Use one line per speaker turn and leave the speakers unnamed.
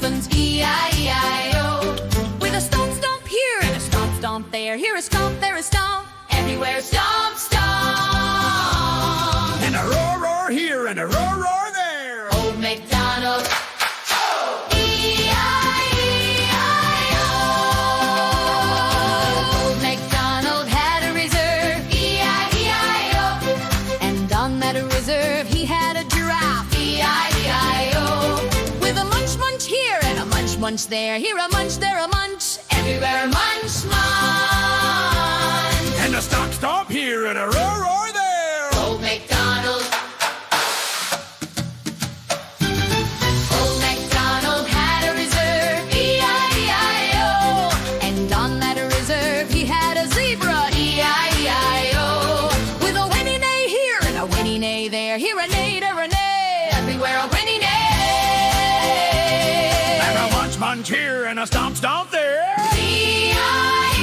dolphins, E-I-E-I-O. With a stomp, stomp here and a stomp, stomp there. Here a stomp, there a stomp, everywhere stomp, stomp.
And a roar, roar here and a roar, roar there.
Old MacDonald, E-I-E-I-O. Old MacDonald had a reserve, E-I-E-I-O. And on that reserve he had a giraffe, E-I-E-I-O. With a munch, munch here and a munch, munch there. Here a munch, there a munch, everywhere munch, munch.
And a stomp, stomp here and a roar, roar there.
Old MacDonald, Old MacDonald had a reserve, E-I-E-I-O. And on that reserve he had a zebra, E-I-E-I-O. With a whinny neigh here and a whinny neigh there. Here a neigh, there a neigh, everywhere a whinny neigh.
And a munch, munch here and a stomp, stomp there.
E-I-E-I-O.